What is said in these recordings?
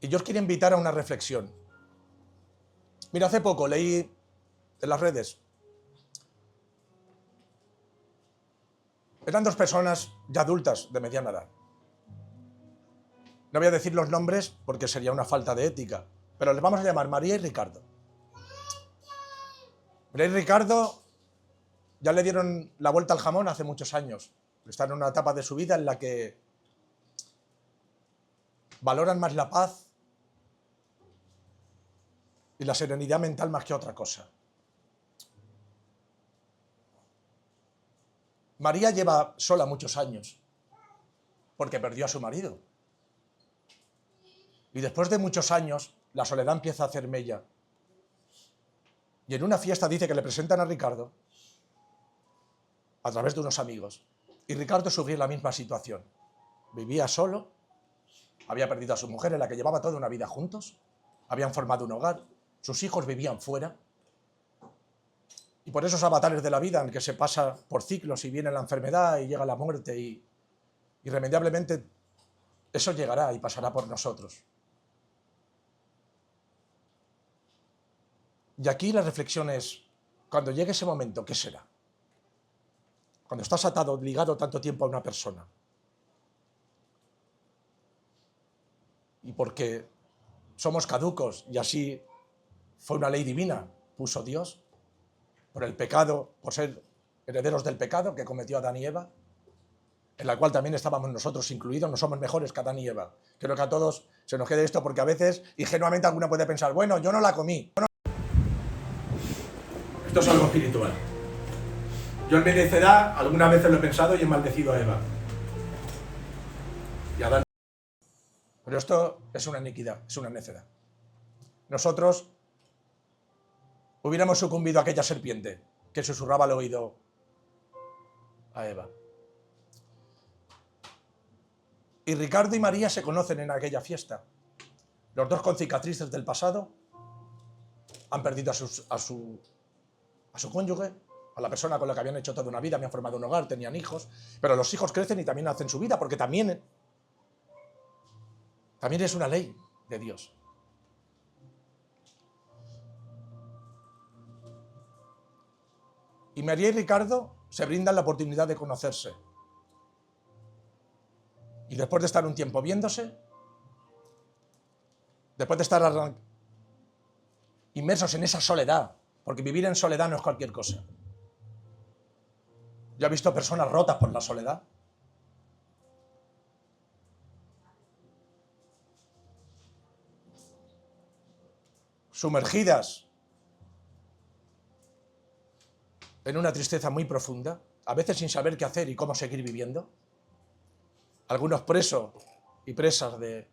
Y yo os quiero invitar a una reflexión. Mira, hace poco leí en las redes. Eran dos personas ya adultas, de mediana edad. No voy a decir los nombres porque sería una falta de ética, pero les vamos a llamar María y Ricardo. María y Ricardo ya le dieron la vuelta al jamón hace muchos años. Están en una etapa de su vida en la que valoran más la paz y la serenidad mental más que otra cosa. María lleva sola muchos años porque perdió a su marido. Y después de muchos años, la soledad empieza a hacer mella. Y en una fiesta dice que le presentan a Ricardo a través de unos amigos. Y Ricardo sufría la misma situación. Vivía solo, había perdido a su mujer en la que llevaba toda una vida juntos, habían formado un hogar, sus hijos vivían fuera. Y por esos avatares de la vida en que se pasa por ciclos y viene la enfermedad y llega la muerte y irremediablemente eso llegará y pasará por nosotros. Y aquí la reflexión es, cuando llegue ese momento, ¿qué será? Cuando estás atado, ligado tanto tiempo a una persona. Y porque somos caducos y así fue una ley divina, puso Dios, por el pecado, por ser herederos del pecado que cometió Adán y Eva, en la cual también estábamos nosotros incluidos, no somos mejores que Adán y Eva. Creo que a todos se nos quede esto porque a veces, ingenuamente, alguno puede pensar, bueno, yo no la comí. Esto es algo espiritual. Yo en mi necedad algunas veces lo he pensado y he maldecido a Eva. Y a Adán. Pero esto es una iniquidad, es una necedad. Nosotros hubiéramos sucumbido a aquella serpiente que susurraba al oído a Eva. Y Ricardo y María se conocen en aquella fiesta. Los dos con cicatrices del pasado han perdido a su cónyuge, a la persona con la que habían hecho toda una vida, habían formado un hogar, tenían hijos, pero los hijos crecen y también hacen su vida, porque también es una ley de Dios. Y María y Ricardo se brindan la oportunidad de conocerse. Y después de estar un tiempo viéndose, después de estar inmersos en esa soledad, porque vivir en soledad no es cualquier cosa. Yo he visto personas rotas por la soledad. Sumergidas en una tristeza muy profunda, a veces sin saber qué hacer y cómo seguir viviendo. Algunos presos y presas de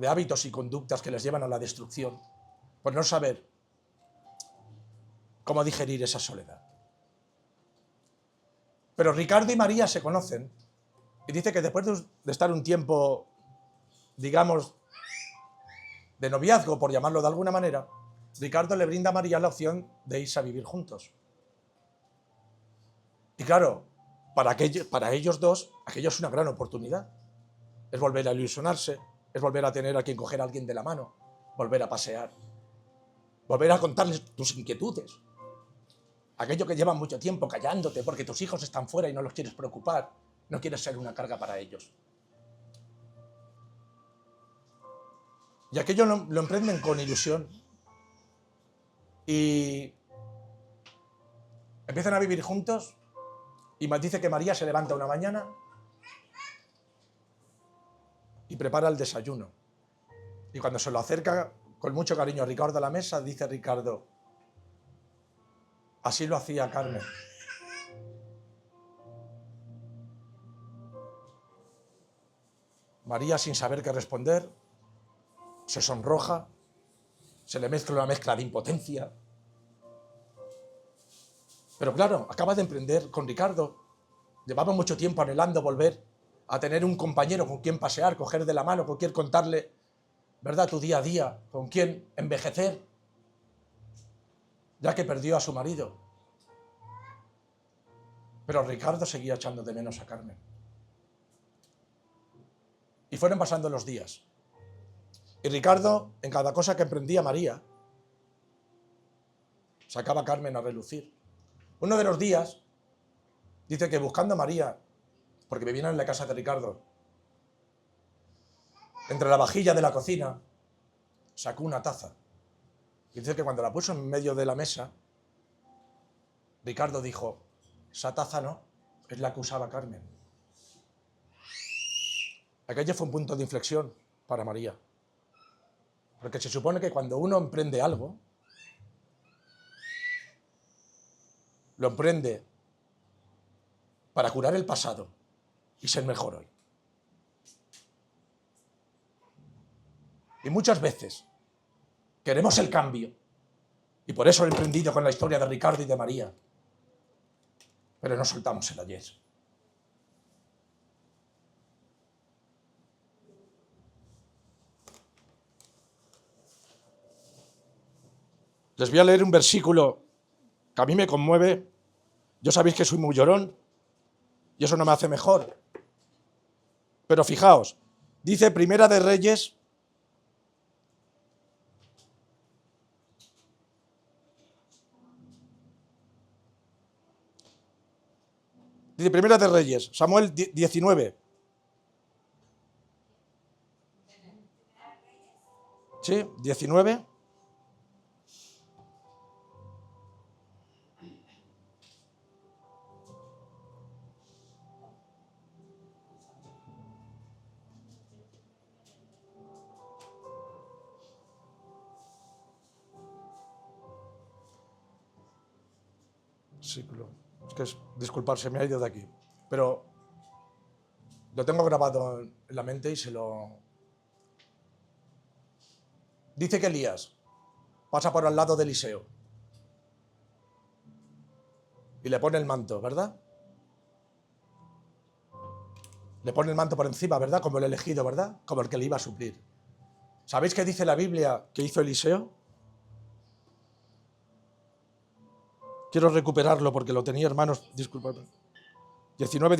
hábitos y conductas que les llevan a la destrucción, por no saber cómo digerir esa soledad. Pero Ricardo y María se conocen y dice que después de estar un tiempo, digamos, de noviazgo, por llamarlo de alguna manera, Ricardo le brinda a María la opción de irse a vivir juntos. Y claro, para ellos dos, aquello es una gran oportunidad. Es volver a ilusionarse, es volver a tener a quien coger a alguien de la mano, volver a pasear, volver a contarles tus inquietudes. Aquello que llevan mucho tiempo callándote porque tus hijos están fuera y no los quieres preocupar, no quieres ser una carga para ellos. Y aquello lo emprenden con ilusión. Y empiezan a vivir juntos. Y dice que María se levanta una mañana y prepara el desayuno. Y cuando se lo acerca con mucho cariño a Ricardo a la mesa, dice Ricardo, así lo hacía Carmen. María, sin saber qué responder, se sonroja, se le mezcla una mezcla de impotencia. Pero claro, acaba de emprender con Ricardo. Llevaba mucho tiempo anhelando volver a tener un compañero con quien pasear, coger de la mano, con quien contarle, ¿verdad?, tu día a día, con quien envejecer, ya que perdió a su marido. Pero Ricardo seguía echando de menos a Carmen. Y fueron pasando los días. Y Ricardo, en cada cosa que emprendía María, sacaba a Carmen a relucir. Uno de los días, dice que buscando a María, porque vivían en la casa de Ricardo, entre la vajilla de la cocina, sacó una taza. Y dice que cuando la puso en medio de la mesa, Ricardo dijo, esa taza no, es la que usaba Carmen. Aquello fue un punto de inflexión para María. Porque se supone que cuando uno emprende algo, lo emprende para curar el pasado y ser mejor hoy. Y muchas veces queremos el cambio. Y por eso he emprendido con la historia de Ricardo y de María. Pero no soltamos el ayer. Les voy a leer un versículo que a mí me conmueve. Yo sabéis que soy muy llorón y eso no me hace mejor. Pero fijaos, dice Primera de Reyes, Samuel 19. ¿Sí? 19. Es que disculpad, se me ha ido de aquí. Pero lo tengo grabado en la mente y se lo... Dice que Elías pasa por al lado de Eliseo y le pone el manto, ¿verdad? Le pone el manto por encima, ¿verdad? Como el elegido, ¿verdad? Como el que le iba a suplir. ¿Sabéis qué dice la Biblia que hizo Eliseo? Quiero recuperarlo porque lo tenía, hermanos, disculpadme. 19.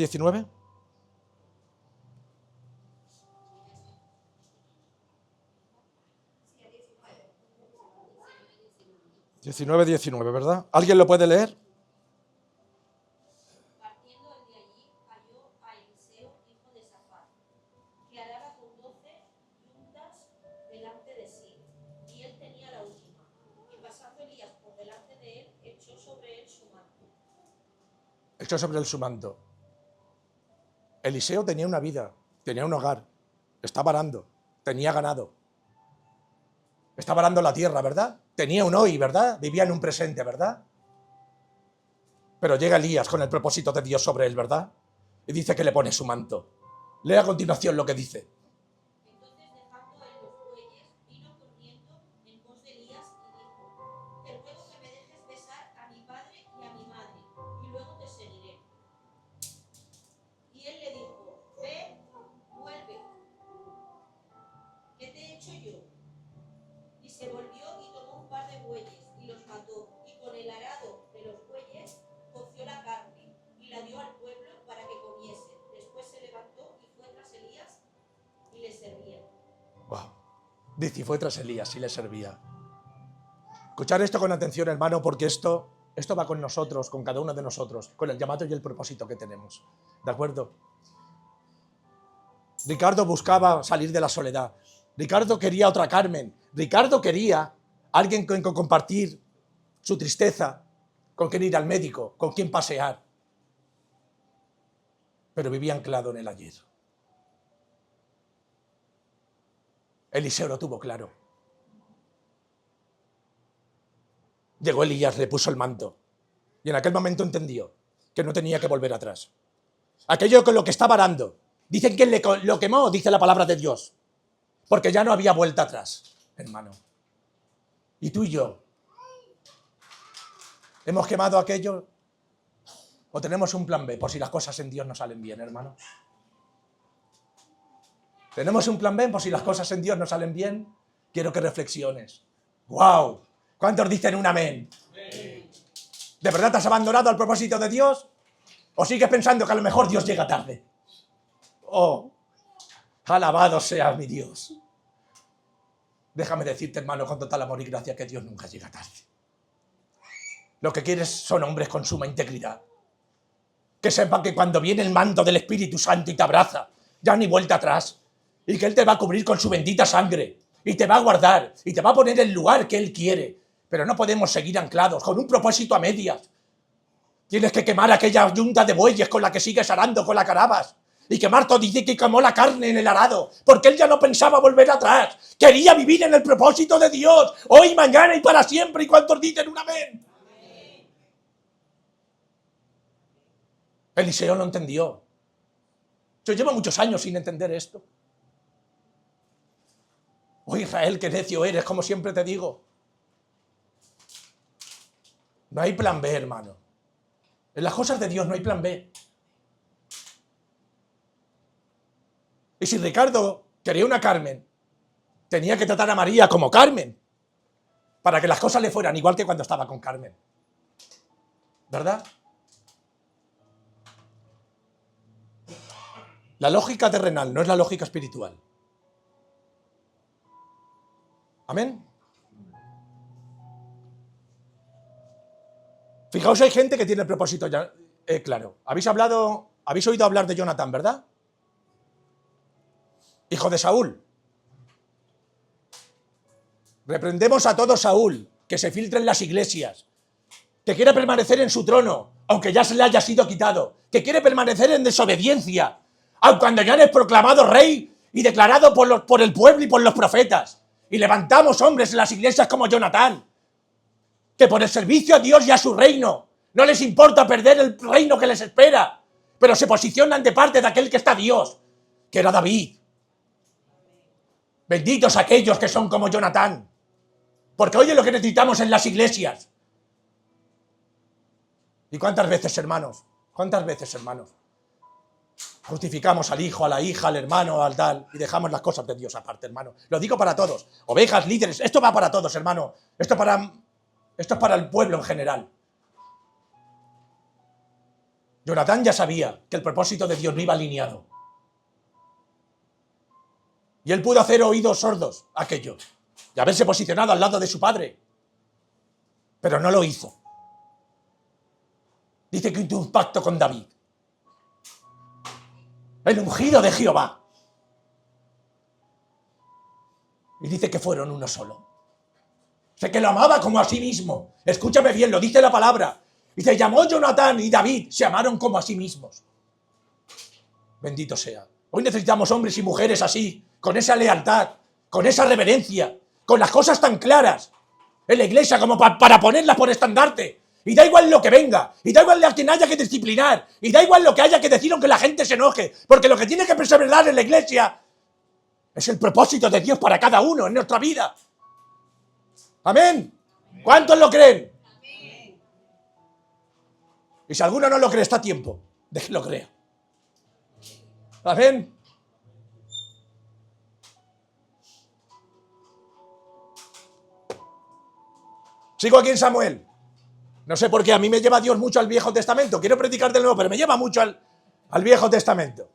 19, ¿verdad? ¿Alguien lo puede leer? Partiendo de allí, halló a Eliseo, hijo de Safat, que araba con 12 yuntas delante de sí, y él tenía la última. Y pasando Elías por delante de él, echó sobre él su manto. Echó sobre él su manto. Eliseo tenía una vida, tenía un hogar, estaba arando, tenía ganado. Estaba arando la tierra, ¿verdad? Tenía un hoy, ¿verdad? Vivía en un presente, ¿verdad? Pero llega Elías con el propósito de Dios sobre él, ¿verdad? Y dice que le pone su manto. Lee a continuación lo que dice. Entonces, dejando él los bueyes, vino corriendo en pos de Elías y dijo: Te ruego que me dejes besar a mi padre y a mi madre, y luego te seguiré. Y él le dijo: Ve, vuelve. ¿Qué te he hecho yo? Y se volvió y tomó un par de bueyes y los mató, y con el arado de los bueyes coció la carne y la dio al pueblo para que comiesen. Después se levantó y fue tras Elías y le servía. Wow. Dice, y fue tras Elías y le servía. Escuchar esto con atención, hermano, porque esto va con nosotros, con cada uno de nosotros, con el llamado y el propósito que tenemos. ¿De acuerdo? Ricardo buscaba salir de la soledad. Ricardo quería otra Carmen. Ricardo quería alguien con quien compartir su tristeza, con quien ir al médico, con quien pasear. Pero vivía anclado en el ayer. Eliseo lo tuvo claro. Llegó Elías, le puso el manto. Y en aquel momento entendió que no tenía que volver atrás. Aquello con lo que estaba arando. Dicen que lo quemó, dice la palabra de Dios. Porque ya no había vuelta atrás, hermano. Y tú y yo, ¿hemos quemado aquello? ¿O tenemos un plan B por si las cosas en Dios no salen bien, hermano? ¿Tenemos un plan B por si las cosas en Dios no salen bien? Quiero que reflexiones. ¡Wow! ¿Cuántos dicen un amén? ¿De verdad te has abandonado al propósito de Dios? ¿O sigues pensando que a lo mejor Dios llega tarde? ¡Oh! Alabado sea mi Dios. Déjame decirte, hermano, con total amor y gracia, que Dios nunca llega tarde. Lo que quieres son hombres con suma integridad. Que sepan que cuando viene el manto del Espíritu Santo y te abraza, ya ni vuelta atrás. Y que Él te va a cubrir con su bendita sangre. Y te va a guardar. Y te va a poner el lugar que Él quiere. Pero no podemos seguir anclados con un propósito a medias. Tienes que quemar aquella yunta de bueyes con la que sigues arando con la carabas. Y que Marto dice que quemó la carne en el arado, porque él ya no pensaba volver atrás. Quería vivir en el propósito de Dios, hoy, mañana y para siempre. ¿Y cuántos dicen un amén? Eliseo lo entendió. Yo llevo muchos años sin entender esto. Oh, Israel, qué necio eres, como siempre te digo. No hay plan B, hermano. En las cosas de Dios no hay plan B. Y si Ricardo quería una Carmen, tenía que tratar a María como Carmen, para que las cosas le fueran igual que cuando estaba con Carmen. ¿Verdad? La lógica terrenal no es la lógica espiritual. ¿Amén? Fijaos, hay gente que tiene el propósito ya claro. Habéis oído hablar de Jonatán, ¿verdad? Hijo de Saúl. Reprendemos a todo Saúl, que se filtre en las iglesias, que quiere permanecer en su trono, aunque ya se le haya sido quitado, que quiere permanecer en desobediencia, aun cuando ya eres proclamado rey y declarado por el pueblo y por los profetas. Y levantamos hombres en las iglesias como Jonatán, que por el servicio a Dios y a su reino no les importa perder el reino que les espera, pero se posicionan de parte de aquel que está Dios, que era David. Benditos aquellos que son como Jonatán, porque hoy es lo que necesitamos en las iglesias. ¿Y cuántas veces, hermanos? ¿Cuántas veces, hermanos? Justificamos al hijo, a la hija, al hermano, al tal, y dejamos las cosas de Dios aparte, hermano. Lo digo para todos. Ovejas, líderes, esto va para todos, hermano. Esto es para el pueblo en general. Jonatán ya sabía que el propósito de Dios no iba alineado. Y él pudo hacer oídos sordos a aquello y haberse posicionado al lado de su padre. Pero no lo hizo. Dice que hizo un pacto con David, el ungido de Jehová. Y dice que fueron uno solo. Sé que lo amaba como a sí mismo. Escúchame bien, lo dice la palabra. Y se llamó Jonatán y David, se amaron como a sí mismos. Bendito sea. Hoy necesitamos hombres y mujeres así, con esa lealtad, con esa reverencia, con las cosas tan claras en la iglesia como para ponerlas por estandarte. Y da igual lo que venga, y da igual a quien haya que disciplinar, y da igual lo que haya que decir aunque la gente se enoje, porque lo que tiene que perseverar en la iglesia es el propósito de Dios para cada uno en nuestra vida. Amén. ¿Cuántos lo creen? Amén. Y si alguno no lo cree, está a tiempo de que lo crea. Amén. Sigo aquí en Samuel. No sé por qué, a mí me lleva Dios mucho al Viejo Testamento. Quiero predicar del Nuevo, pero me lleva mucho al Viejo Testamento.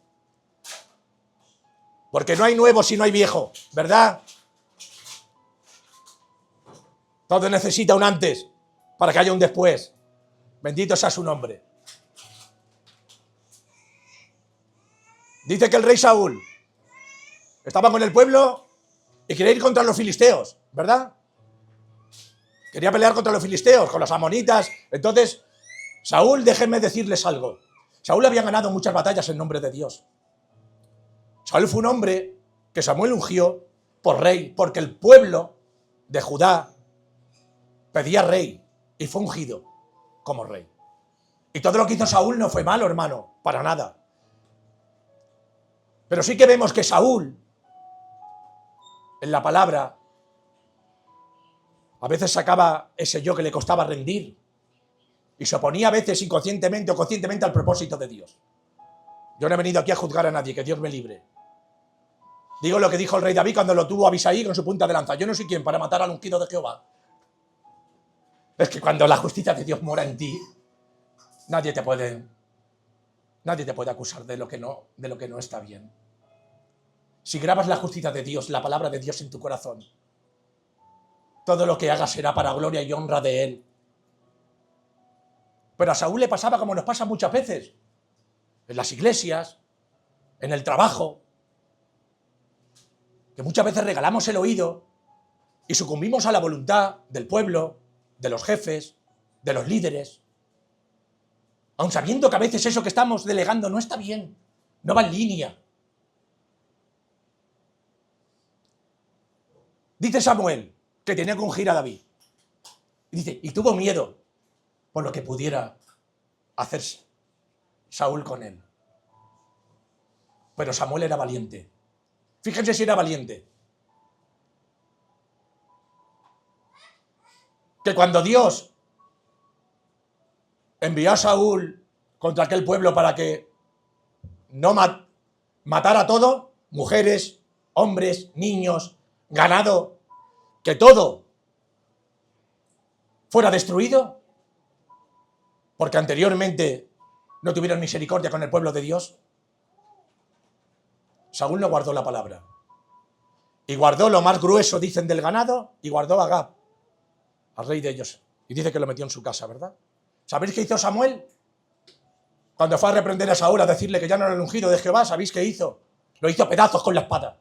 Porque no hay nuevo si no hay viejo, ¿verdad? Todo necesita un antes para que haya un después. Bendito sea su nombre. Dice que el rey Saúl estaba con el pueblo y quería ir contra los filisteos, ¿verdad? Quería pelear contra los filisteos, con los amonitas. Entonces, Saúl, déjenme decirles algo. Saúl había ganado muchas batallas en nombre de Dios. Saúl fue un hombre que Samuel ungió por rey, porque el pueblo de Judá pedía rey y fue ungido como rey. Y todo lo que hizo Saúl no fue malo, hermano, para nada. Pero sí que vemos que Saúl, en la palabra, a veces sacaba ese yo que le costaba rendir y se oponía a veces inconscientemente o conscientemente al propósito de Dios. Yo no he venido aquí a juzgar a nadie, que Dios me libre. Digo lo que dijo el rey David cuando lo tuvo Abisai con su punta de lanza. Yo no soy quien para matar al ungido de Jehová. Es que cuando la justicia de Dios mora en ti, nadie te puede acusar de lo que no está bien. Si grabas la justicia de Dios, la palabra de Dios en tu corazón, Todo lo que haga será para gloria y honra de él. Pero a Saúl le pasaba como nos pasa muchas veces. En las iglesias, en el trabajo, que muchas veces regalamos el oído y sucumbimos a la voluntad del pueblo, de los jefes, de los líderes, aun sabiendo que a veces eso que estamos delegando no está bien, no va en línea. Dice Samuel que tenía que ungir a David. Y dice, y tuvo miedo por lo que pudiera hacerse Saúl con él. Pero Samuel era valiente. Fíjense si era valiente. Que cuando Dios envió a Saúl contra aquel pueblo para que no matara todo, mujeres, hombres, niños, ganado, que todo fuera destruido, porque anteriormente no tuvieron misericordia con el pueblo de Dios, Saúl no guardó la palabra. Y guardó lo más grueso, dicen, del ganado, y guardó a Agag, al rey de ellos. Y dice que lo metió en su casa, ¿verdad? ¿Sabéis qué hizo Samuel? Cuando fue a reprender a Saúl, a decirle que ya no era el ungido de Jehová, ¿sabéis qué hizo? Lo hizo a pedazos con la espada.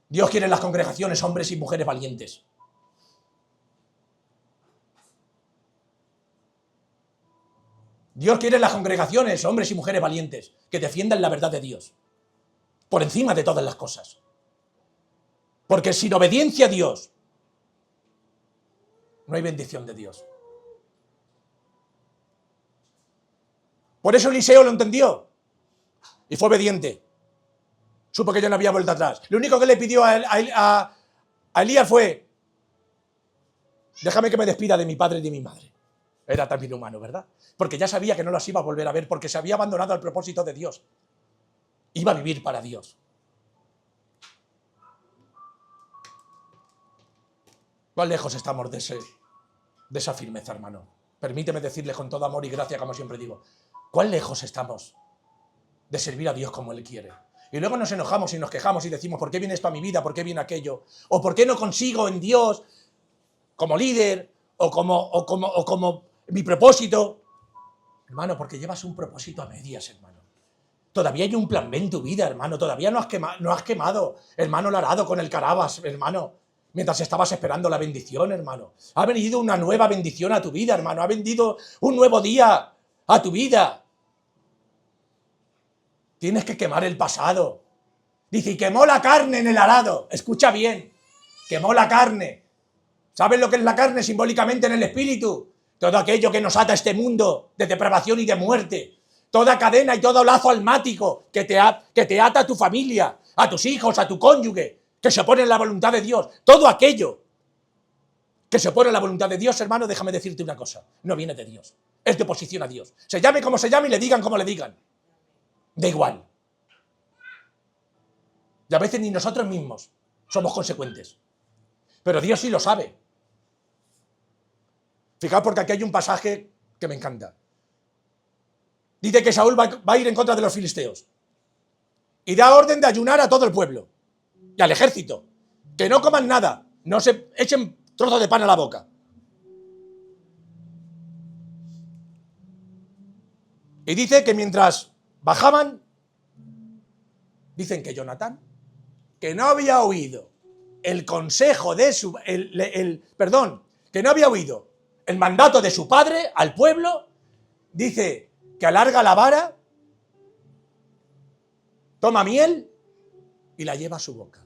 Dios quiere en las congregaciones hombres y mujeres valientes. Dios quiere en las congregaciones hombres y mujeres valientes que defiendan la verdad de Dios por encima de todas las cosas. Porque sin obediencia a Dios no hay bendición de Dios. Por eso Eliseo lo entendió y fue obediente. Supo que ya no había vuelta atrás. Lo único que le pidió a Elías fue: déjame que me despida de mi padre y de mi madre. Era también humano, ¿verdad? Porque ya sabía que no las iba a volver a ver, porque se había abandonado al propósito de Dios. Iba a vivir para Dios. ¿Cuán lejos estamos de esa firmeza, hermano? Permíteme decirle con todo amor y gracia, como siempre digo, ¿cuán lejos estamos de servir a Dios como Él quiere? Y luego nos enojamos y nos quejamos y decimos, ¿por qué viene esto a mi vida? ¿Por qué viene aquello? ¿O por qué no consigo en Dios, como líder, o como mi propósito? Hermano, porque llevas un propósito a medias, hermano. Todavía hay un plan B en tu vida, hermano. Todavía no has quemado, hermano, el arado con el carabas, hermano, mientras estabas esperando la bendición, hermano. Ha venido una nueva bendición a tu vida, hermano. Ha venido un nuevo día a tu vida. Tienes que quemar el pasado. Dice, y quemó la carne en el arado. Escucha bien. Quemó la carne. ¿Sabes lo que es la carne simbólicamente en el espíritu? Todo aquello que nos ata a este mundo de depravación y de muerte. Toda cadena y todo lazo almático que te ata a tu familia, a tus hijos, a tu cónyuge, que se opone a la voluntad de Dios. Todo aquello que se opone a la voluntad de Dios, hermano, déjame decirte una cosa. No viene de Dios. Es de oposición a Dios. Se llame como se llame y le digan como le digan. Da igual. Y a veces ni nosotros mismos somos consecuentes. Pero Dios sí lo sabe. Fijaos, porque aquí hay un pasaje que me encanta. Dice que Saúl va a ir en contra de los filisteos. Y da orden de ayunar a todo el pueblo. Y al ejército. Que no coman nada. No se echen trozos de pan a la boca. Y dice que mientras bajaban, dicen que Jonatán, que no había oído el consejo de su... que no había oído el mandato de su padre al pueblo, dice que alarga la vara, toma miel y la lleva a su boca.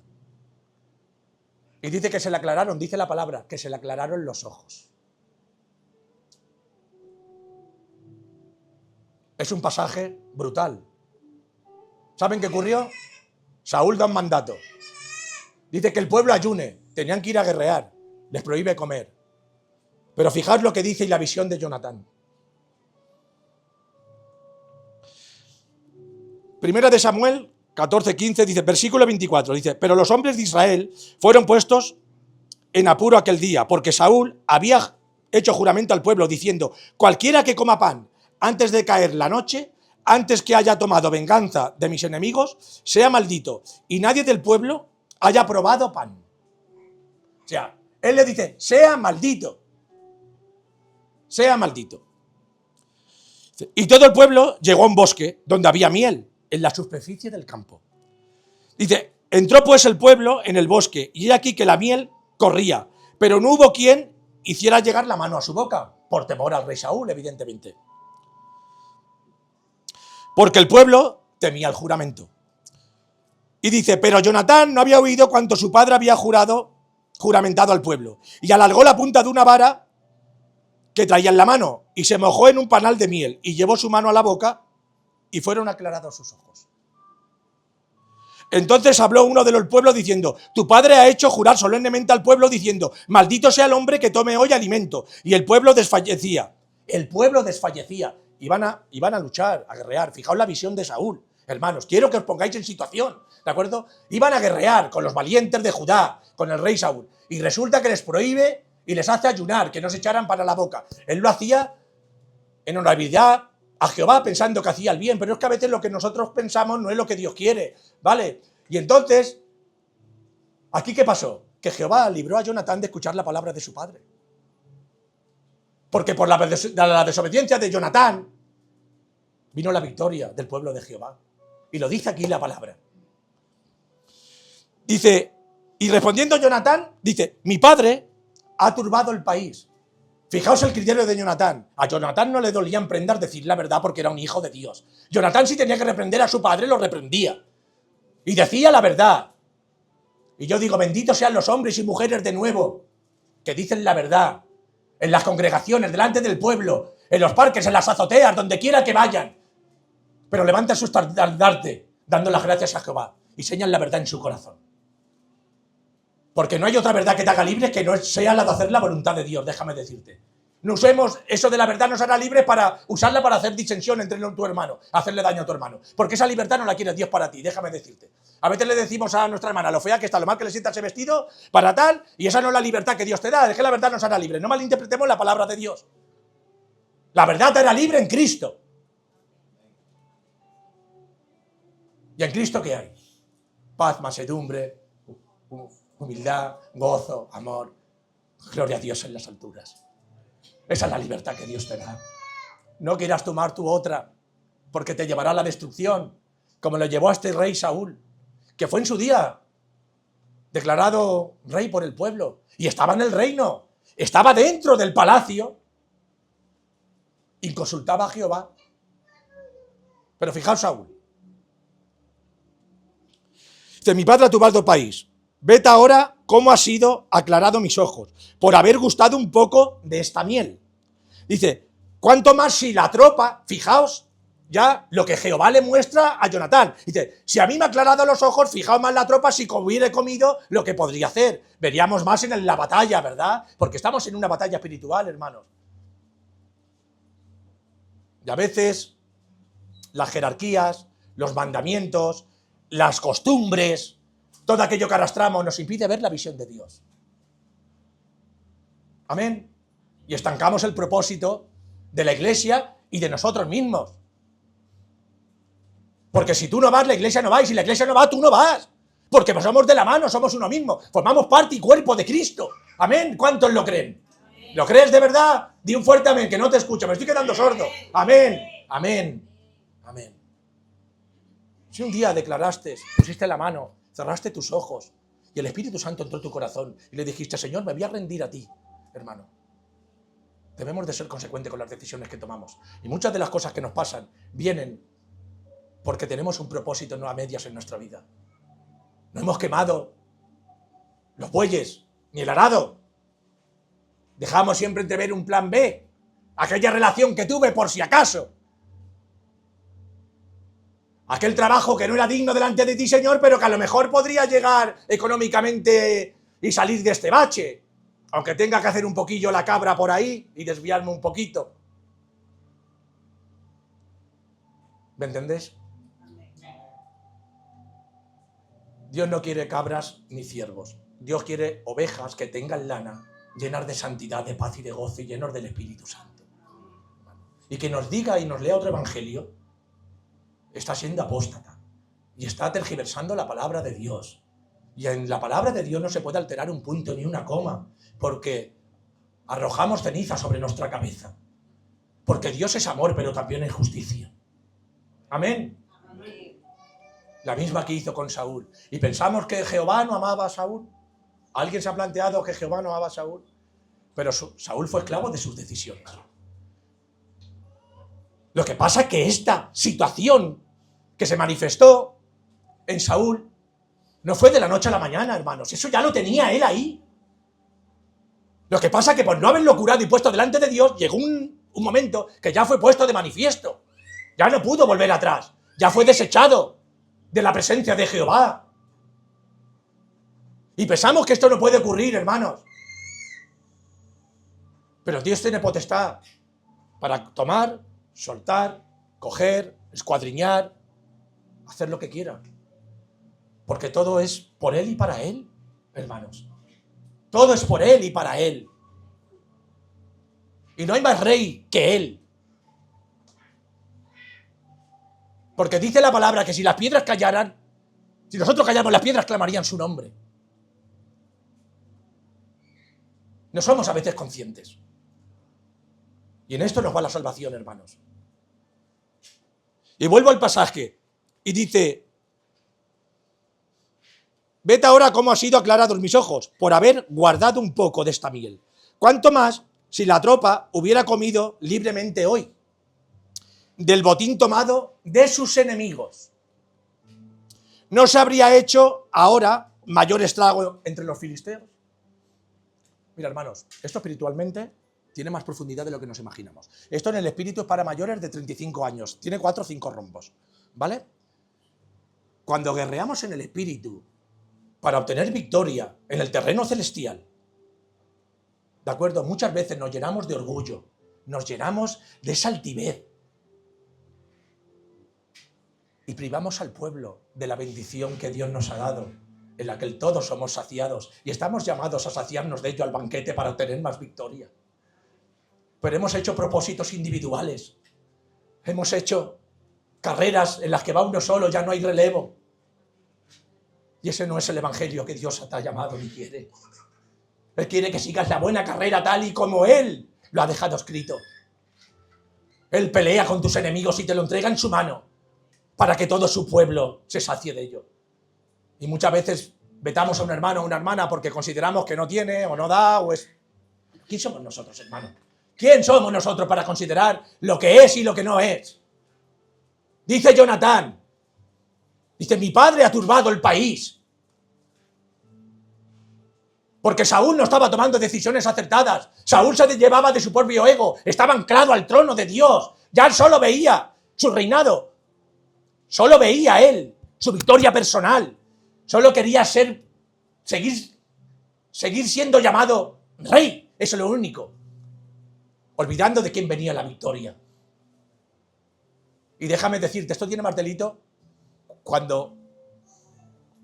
Y dice que se le aclararon, dice la palabra, que se le aclararon los ojos. Es un pasaje brutal. ¿Saben qué ocurrió? Saúl da un mandato. Dice que el pueblo ayune, tenían que ir a guerrear, les prohíbe comer. Pero fijaos lo que dice y la visión de Jonatán. Primera de Samuel 14:15 dice, versículo 24, dice, pero los hombres de Israel fueron puestos en apuro aquel día, porque Saúl había hecho juramento al pueblo diciendo, cualquiera que coma pan antes de caer la noche, antes que haya tomado venganza de mis enemigos, sea maldito, y nadie del pueblo haya probado pan. sea, él le dice, sea maldito. Sea maldito. Y todo el pueblo llegó a un bosque donde había miel, en la superficie del campo. Dice, entró pues el pueblo en el bosque, y he aquí que la miel corría, pero no hubo quien hiciera llegar la mano a su boca, por temor al rey Saúl, evidentemente. Porque el pueblo temía el juramento. Y dice, pero Jonatán no había oído cuanto su padre había juramentado al pueblo, y alargó la punta de una vara que traía en la mano, y se mojó en un panal de miel, y llevó su mano a la boca, y fueron aclarados sus ojos. Entonces habló uno de los pueblos diciendo, tu padre ha hecho jurar solemnemente al pueblo diciendo, maldito sea el hombre que tome hoy alimento. Y el pueblo desfallecía. El pueblo desfallecía. Iban a luchar, a guerrear. Fijaos la visión de Saúl. Hermanos, quiero que os pongáis en situación, ¿de acuerdo? Iban a guerrear con los valientes de Judá, con el rey Saúl. Y resulta que les prohíbe y les hace ayunar, que no se echaran para la boca. Él lo hacía en honorabilidad a Jehová, pensando que hacía el bien, pero es que a veces lo que nosotros pensamos no es lo que Dios quiere, ¿vale? Y entonces, ¿aquí qué pasó? Que Jehová libró a Jonatán de escuchar la palabra de su padre. Porque por la desobediencia de Jonatán vino la victoria del pueblo de Jehová. Y lo dice aquí la palabra. Dice, y respondiendo Jonatán, dice, mi padre ha turbado el país. Fijaos el criterio de Jonatán. A Jonatán no le dolían prender decir la verdad porque era un hijo de Dios. Jonatán, si tenía que reprender a su padre, lo reprendía. Y decía la verdad. Y yo digo, benditos sean los hombres y mujeres de nuevo, que dicen la verdad, en las congregaciones, delante del pueblo, en los parques, en las azoteas, donde quiera que vayan. Pero levantan su estandarte, dando las gracias a Jehová, y señalan la verdad en su corazón. Porque no hay otra verdad que te haga libre que no sea la de hacer la voluntad de Dios, déjame decirte. No usemos eso de la verdad, nos hará libres para usarla para hacer disensión entre tu hermano, hacerle daño a tu hermano. Porque esa libertad no la quiere Dios para ti, déjame decirte. A veces le decimos a nuestra hermana lo fea que está, lo mal que le sienta ese vestido, para tal, y esa no es la libertad que Dios te da, es que la verdad nos hará libres. No malinterpretemos la palabra de Dios. La verdad te hará libre en Cristo. ¿Y en Cristo qué hay? Paz, mansedumbre, humildad, gozo, amor. Gloria a Dios en las alturas. Esa es la libertad que Dios te da. No quieras tomar tu otra, porque te llevará a la destrucción, como lo llevó a este rey Saúl, que fue en su día declarado rey por el pueblo, y estaba en el reino, estaba dentro del palacio, y consultaba a Jehová. Pero fijaos, Saúl. Dice, mi padre ha turbado el país. Vete ahora cómo ha sido aclarado mis ojos, por haber gustado un poco de esta miel. Dice, ¿cuánto más si la tropa, fijaos, ya lo que Jehová le muestra a Jonatán? Dice, si a mí me ha aclarado los ojos, fijaos más la tropa si hubiera comido lo que podría hacer. Veríamos más en la batalla, ¿verdad? Porque estamos en una batalla espiritual, hermanos. Y a veces las jerarquías, los mandamientos, las costumbres, todo aquello que arrastramos nos impide ver la visión de Dios. Amén. Y estancamos el propósito de la iglesia y de nosotros mismos. Porque si tú no vas, la iglesia no va, y si la iglesia no va, tú no vas. Porque somos de la mano, somos uno mismo. Formamos parte y cuerpo de Cristo. Amén. ¿Cuántos lo creen? ¿Lo crees de verdad? Di un fuerte amén, que no te escucho, me estoy quedando sordo. Amén. Amén. Amén. Si un día declaraste, pusiste la mano, cerraste tus ojos y el Espíritu Santo entró en tu corazón y le dijiste, Señor, me voy a rendir a ti, hermano. Debemos de ser consecuentes con las decisiones que tomamos. Y muchas de las cosas que nos pasan vienen porque tenemos un propósito no a medias en nuestra vida. No hemos quemado los bueyes, ni el arado. Dejamos siempre entrever un plan B, aquella relación que tuve por si acaso. Aquel trabajo que no era digno delante de ti, Señor, pero que a lo mejor podría llegar económicamente y salir de este bache. Aunque tenga que hacer un poquillo la cabra por ahí y desviarme un poquito. ¿Me entendés? Dios no quiere cabras ni ciervos. Dios quiere ovejas que tengan lana, llenas de santidad, de paz y de gozo y llenos del Espíritu Santo. Y que nos diga y nos lea otro evangelio, está siendo apóstata y está tergiversando la palabra de Dios. Y en la palabra de Dios no se puede alterar un punto ni una coma, porque arrojamos ceniza sobre nuestra cabeza. Porque Dios es amor, pero también es justicia. Amén. La misma que hizo con Saúl. Y pensamos que Jehová no amaba a Saúl. ¿Alguien se ha planteado que Jehová no amaba a Saúl? Pero Saúl fue esclavo de sus decisiones. Lo que pasa es que esta situación que se manifestó en Saúl no fue de la noche a la mañana, hermanos. Eso ya lo tenía él ahí. Lo que pasa es que por no haberlo curado y puesto delante de Dios, llegó un momento que ya fue puesto de manifiesto. Ya no pudo volver atrás. Ya fue desechado de la presencia de Jehová. Y pensamos que esto no puede ocurrir, hermanos. Pero Dios tiene potestad para tomar, soltar, coger, escuadriñar, hacer lo que quiera. Porque todo es por Él y para Él, hermanos. Todo es por Él y para Él. Y no hay más rey que Él. Porque dice la palabra que si las piedras callaran, si nosotros callamos, las piedras clamarían su nombre. No somos a veces conscientes. Y en esto nos va la salvación, hermanos. Y vuelvo al pasaje. Y dice: vete ahora cómo han sido aclarados mis ojos, por haber guardado un poco de esta miel. ¿Cuánto más si la tropa hubiera comido libremente hoy del botín tomado de sus enemigos? ¿No se habría hecho ahora mayor estrago entre los filisteos? Mira, hermanos, esto espiritualmente tiene más profundidad de lo que nos imaginamos. Esto en el espíritu es para mayores de 35 años. Tiene 4 o 5 rombos, ¿vale? Cuando guerreamos en el espíritu para obtener victoria en el terreno celestial, ¿de acuerdo? Muchas veces nos llenamos de orgullo, nos llenamos de esa altivez y privamos al pueblo de la bendición que Dios nos ha dado, en la que todos somos saciados y estamos llamados a saciarnos de ello al banquete para obtener más victoria. Pero hemos hecho propósitos individuales, hemos hecho carreras en las que va uno solo, ya no hay relevo. Y ese no es el evangelio que Dios te ha llamado ni quiere. Él quiere que sigas la buena carrera tal y como Él lo ha dejado escrito. Él pelea con tus enemigos y te lo entrega en su mano para que todo su pueblo se sacie de ello. Y muchas veces vetamos a un hermano o una hermana porque consideramos que no tiene o no da o es... ¿Quién somos nosotros, hermano? ¿Quién somos nosotros para considerar lo que es y lo que no es? Dice Jonatán, dice: mi padre ha turbado el país. Porque Saúl no estaba tomando decisiones acertadas. Saúl se llevaba de su propio ego. Estaba anclado al trono de Dios. Ya él solo veía su reinado. Solo veía él su victoria personal. Solo quería seguir siendo llamado rey. Eso es lo único. Olvidando de quién venía la victoria. Y déjame decirte, esto tiene más delito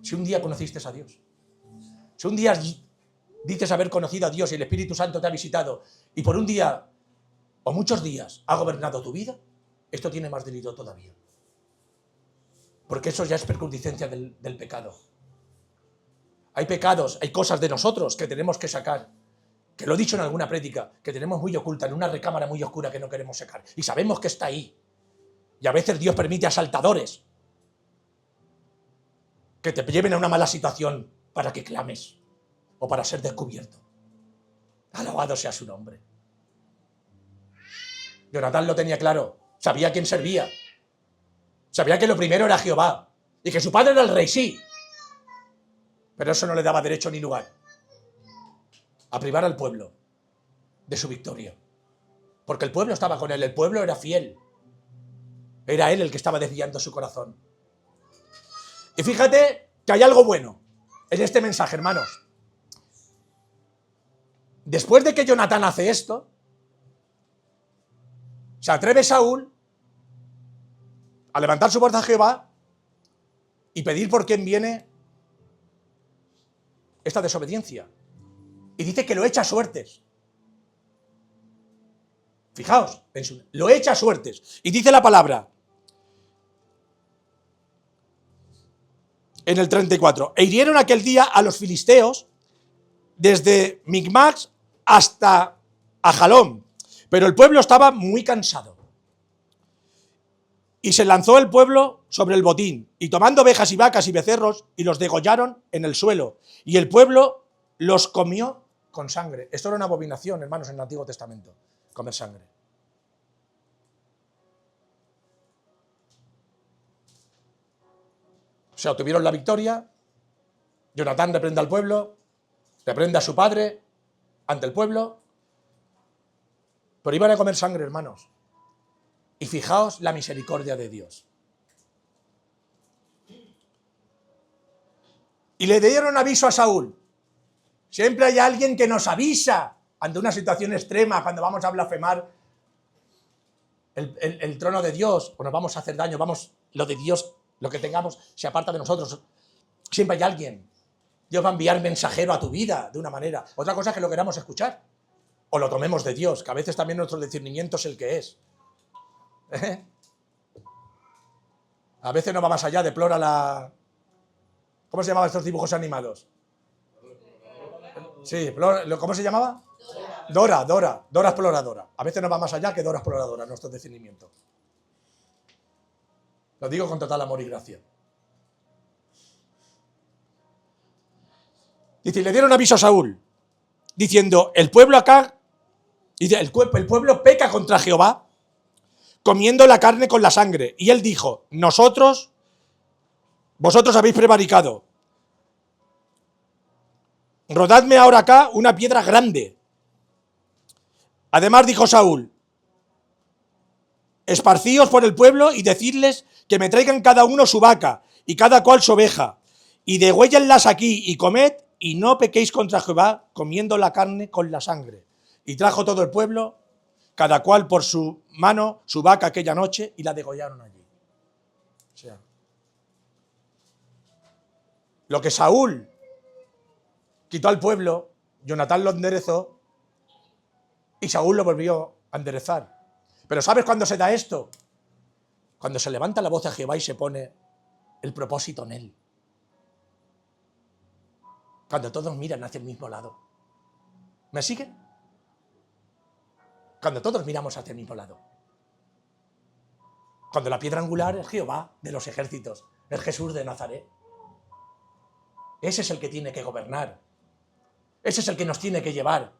si un día conociste a Dios. Si un día dices haber conocido a Dios y el Espíritu Santo te ha visitado y por un día o muchos días ha gobernado tu vida, esto tiene más delito todavía. Porque eso ya es perjudicencia del pecado. Hay pecados, hay cosas de nosotros que tenemos que sacar, que lo he dicho en alguna prédica, que tenemos muy oculta, en una recámara muy oscura que no queremos sacar. Y sabemos que está ahí. Y a veces Dios permite asaltadores que te lleven a una mala situación para que clames o para ser descubierto. Alabado sea su nombre. Jonatán lo tenía claro, sabía a quién servía. Sabía que lo primero era Jehová y que su padre era el rey, sí. Pero eso no le daba derecho ni lugar a privar al pueblo de su victoria. Porque el pueblo estaba con él, el pueblo era fiel. Era él el que estaba desviando su corazón. Y fíjate que hay algo bueno en este mensaje, hermanos. Después de que Jonatán hace esto, se atreve Saúl a levantar su voz a Jehová y pedir por quién viene esta desobediencia. Y dice que lo echa a suertes. Fijaos, lo echa a suertes. Y dice la palabra: en el 34. E hirieron aquel día a los filisteos desde Micmax hasta Ajalón, pero el pueblo estaba muy cansado. Y se lanzó el pueblo sobre el botín, y tomando ovejas y vacas y becerros, y los degollaron en el suelo, y el pueblo los comió con sangre. Esto era una abominación, hermanos, en el Antiguo Testamento, comer sangre. O sea, obtuvieron la victoria, Jonatán reprende al pueblo, reprende a su padre ante el pueblo, pero iban a comer sangre, hermanos. Y fijaos la misericordia de Dios. Y le dieron aviso a Saúl. Siempre hay alguien que nos avisa ante una situación extrema, cuando vamos a blasfemar el trono de Dios, o nos vamos a hacer daño, lo de Dios, lo que tengamos, se aparta de nosotros. Siempre hay alguien. Dios va a enviar mensajero a tu vida de una manera. Otra cosa es que lo queramos escuchar, o lo tomemos de Dios, que a veces también nuestro discernimiento es el que es. A veces no va más allá, deplora la... ¿Cómo se llamaban estos dibujos animados? Sí, ¿cómo se llamaba? Dora exploradora. A veces no va más allá que Dora exploradora, nuestro discernimiento. Lo digo con total amor y gracia. Dice, y le dieron aviso a Saúl, diciendo, el pueblo acá, dice, el pueblo peca contra Jehová, comiendo la carne con la sangre. Y él dijo, vosotros habéis prevaricado. Rodadme ahora acá una piedra grande. Además dijo Saúl, esparcíos por el pueblo y decidles que me traigan cada uno su vaca y cada cual su oveja, y degüéllenlas aquí y comed, y no pequéis contra Jehová comiendo la carne con la sangre. Y trajo todo el pueblo, cada cual por su mano, su vaca aquella noche, y la degollaron allí. O sea, lo que Saúl quitó al pueblo, Jonatán lo enderezó, y Saúl lo volvió a enderezar. Pero ¿sabes cuándo se da esto? Cuando se levanta la voz a Jehová y se pone el propósito en él. Cuando todos miran hacia el mismo lado. ¿Me siguen? Cuando todos miramos hacia el mismo lado. Cuando la piedra angular es Jehová de los ejércitos, es Jesús de Nazaret. Ese es el que tiene que gobernar. Ese es el que nos tiene que llevar.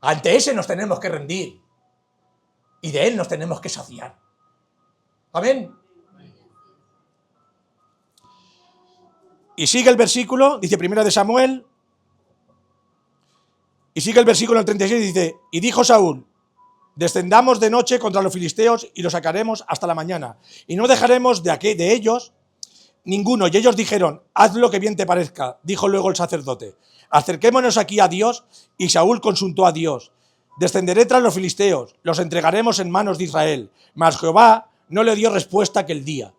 Ante ese nos tenemos que rendir. Y de él nos tenemos que saciar. Amén. Y sigue el versículo, dice 1 de Samuel, y sigue el versículo 36, dice, y dijo Saúl, descendamos de noche contra los filisteos y los sacaremos hasta la mañana, y no dejaremos de ellos ninguno. Y ellos dijeron, haz lo que bien te parezca. Dijo luego el sacerdote, acerquémonos aquí a Dios. Y Saúl consultó a Dios, descenderé tras los filisteos, los entregaremos en manos de Israel. Mas Jehová no le dio respuesta aquel día.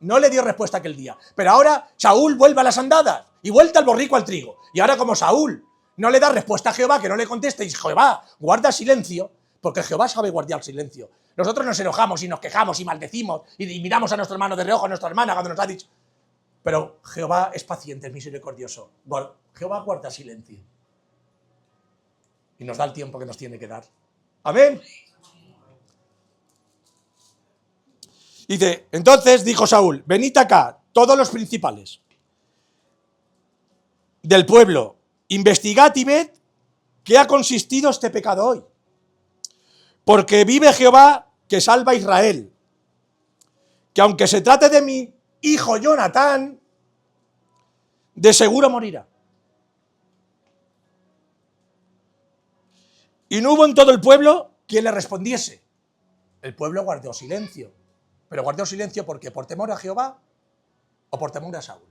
No le dio respuesta aquel día. Pero ahora Saúl vuelve a las andadas y vuelta al borrico al trigo. Y ahora como Saúl no le da respuesta a Jehová, que no le conteste, y Jehová guarda silencio, porque Jehová sabe guardar silencio. Nosotros nos enojamos y nos quejamos y maldecimos y miramos a nuestro hermano de reojo, a nuestra hermana cuando nos ha dicho. Pero Jehová es paciente, es misericordioso. Jehová guarda silencio. Y nos da el tiempo que nos tiene que dar. Amén. Dice, entonces dijo Saúl, venid acá, todos los principales del pueblo, investigad y ved qué ha consistido este pecado hoy. Porque vive Jehová que salva a Israel, que aunque se trate de mi hijo Jonatán, de seguro morirá. Y no hubo en todo el pueblo quien le respondiese. El pueblo guardó silencio. Pero guardó silencio porque por temor a Jehová o por temor a Saúl.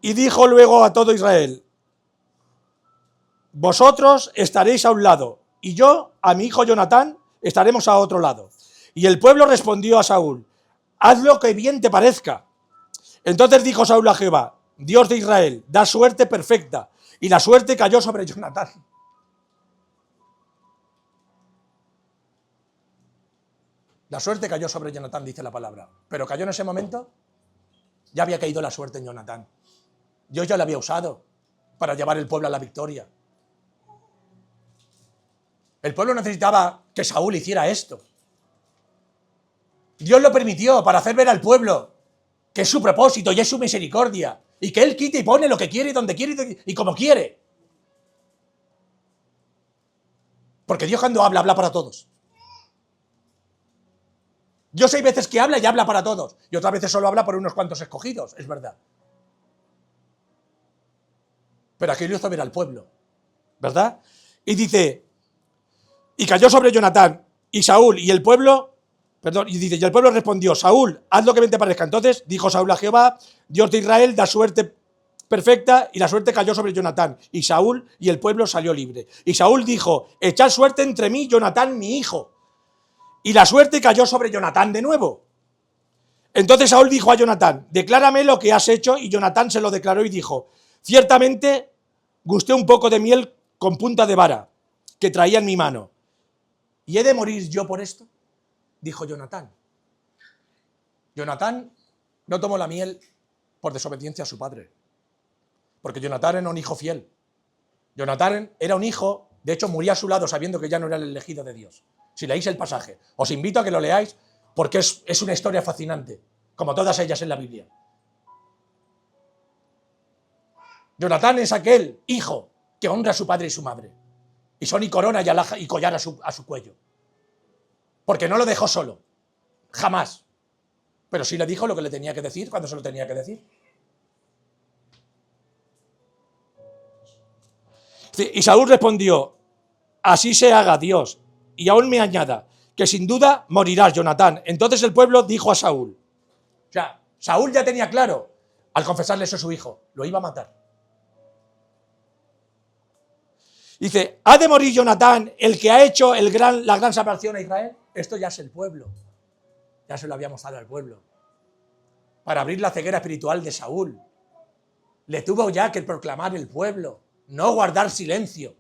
Y dijo luego a todo Israel, vosotros estaréis a un lado, y yo, a mi hijo Jonatán, estaremos a otro lado. Y el pueblo respondió a Saúl, haz lo que bien te parezca. Entonces dijo Saúl a Jehová, Dios de Israel, da suerte perfecta. Y la suerte cayó sobre Jonatán. La suerte cayó sobre Jonatán, dice la palabra. Pero cayó en ese momento, ya había caído la suerte en Jonatán. Dios ya lo había usado para llevar el pueblo a la victoria. El pueblo necesitaba que Saúl hiciera esto. Dios lo permitió para hacer ver al pueblo que es su propósito y es su misericordia. Y que Él quita y pone lo que quiere, donde quiere y como quiere. Porque Dios cuando habla, habla para todos. Dios hay veces que habla y habla para todos. Y otras veces solo habla por unos cuantos escogidos, es verdad. Pero aquí lo hizo ver al pueblo, ¿verdad? Y dice, y cayó sobre Jonatán y Saúl y el pueblo, y dice, y el pueblo respondió, Saúl, haz lo que bien te parezca. Entonces dijo Saúl a Jehová, Dios de Israel, da suerte perfecta, y la suerte cayó sobre Jonatán. Y Saúl y el pueblo salió libre. Y Saúl dijo, echad suerte entre mí y Jonatán, mi hijo. Y la suerte cayó sobre Jonatán de nuevo. Entonces Saúl dijo a Jonatán, declárame lo que has hecho, y Jonatán se lo declaró y dijo, ciertamente gusté un poco de miel con punta de vara que traía en mi mano. ¿Y he de morir yo por esto? Dijo Jonatán. Jonatán no tomó la miel por desobediencia a su padre, porque Jonatán era un hijo fiel. Jonatán era un hijo, de hecho murió a su lado sabiendo que ya no era el elegido de Dios. Si leéis el pasaje, os invito a que lo leáis porque es una historia fascinante, como todas ellas en la Biblia. Jonatán es aquel hijo que honra a su padre y su madre, y son y corona y alhaja y collar a su cuello, porque no lo dejó solo, jamás, pero sí le dijo lo que le tenía que decir cuando se lo tenía que decir. Y Saúl respondió, así se haga, Dios, y aún me añada, que sin duda morirás, Jonatán. Entonces el pueblo dijo a Saúl, o sea, Saúl ya tenía claro, al confesarle eso a su hijo, lo iba a matar. Dice, ¿ha de morir Jonatán, el que ha hecho la gran salvación a Israel? Esto ya es el pueblo, ya se lo habíamos dado al pueblo, para abrir la ceguera espiritual de Saúl. Le tuvo ya que proclamar el pueblo, no guardar silencio.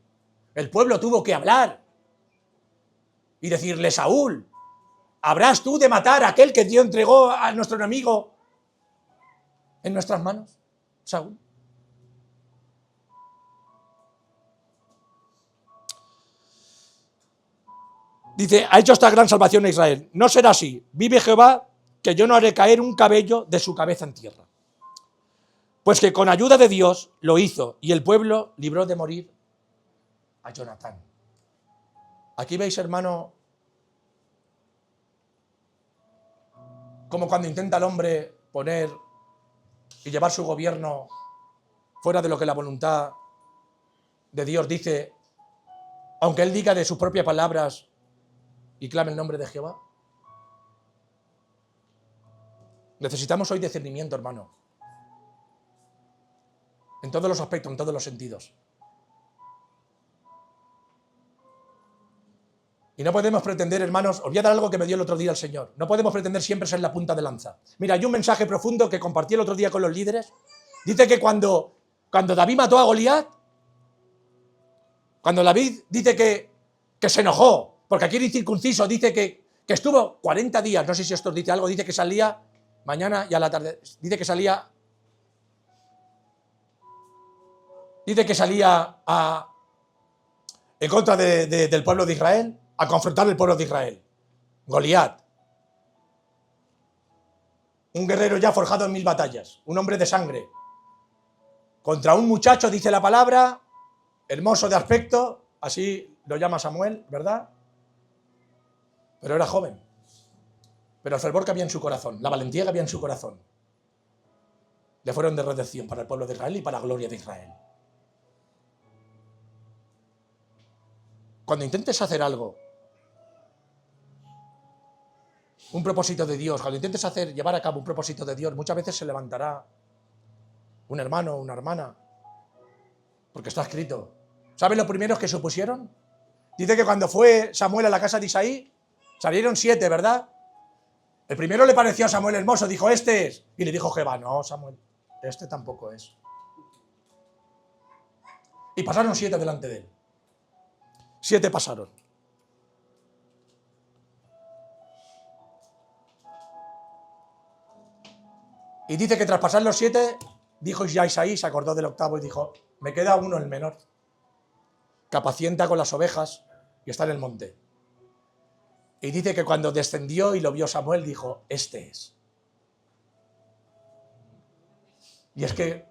El pueblo tuvo que hablar y decirle, Saúl, ¿habrás tú de matar a aquel que Dios entregó a nuestro enemigo en nuestras manos? Saúl. Dice, ha hecho esta gran salvación a Israel. No será así. Vive Jehová, que yo no haré caer un cabello de su cabeza en tierra. Pues que con ayuda de Dios lo hizo, y el pueblo libró de morir a Jonatán. Aquí veis, hermano, como cuando intenta el hombre poner y llevar su gobierno fuera de lo que la voluntad de Dios dice, aunque él diga de sus propias palabras y clame el nombre de Jehová. Necesitamos hoy discernimiento, hermano, en todos los aspectos, en todos los sentidos. Y no podemos pretender, hermanos, os voy a dar algo que me dio el otro día el Señor. No podemos pretender siempre ser la punta de lanza. Mira, hay un mensaje profundo que compartí el otro día con los líderes. Dice que cuando David mató a Goliat, cuando David dice que se enojó, porque aquí el incircunciso dice que estuvo 40 días, no sé si esto os dice algo, dice que salía mañana y a la tarde, dice que salía en contra del pueblo de Israel, a confrontar el pueblo de Israel. Goliat, un guerrero ya forjado en 1000 batallas, un hombre de sangre, contra un muchacho, dice la palabra, hermoso de aspecto, así lo llama Samuel, ¿verdad? Pero era joven. Pero el fervor que había en su corazón, la valentía que había en su corazón, le fueron de redención para el pueblo de Israel y para la gloria de Israel. Cuando intentes hacer algo, un propósito de Dios, cuando intentes llevar a cabo un propósito de Dios, muchas veces se levantará un hermano o una hermana, porque está escrito. ¿Saben los primeros que se opusieron? Dice que cuando fue Samuel a la casa de Isaí, salieron 7, ¿verdad? El primero le pareció a Samuel hermoso, dijo, este es. Y le dijo Jehová, no, Samuel, este tampoco es. Y pasaron 7 delante de él. 7 pasaron. Y dice que tras pasar los 7, dijo ya Isaí, se acordó del octavo y dijo, me queda uno, el menor, que apacienta con las ovejas y está en el monte. Y dice que cuando descendió y lo vio Samuel, dijo, este es. Y es que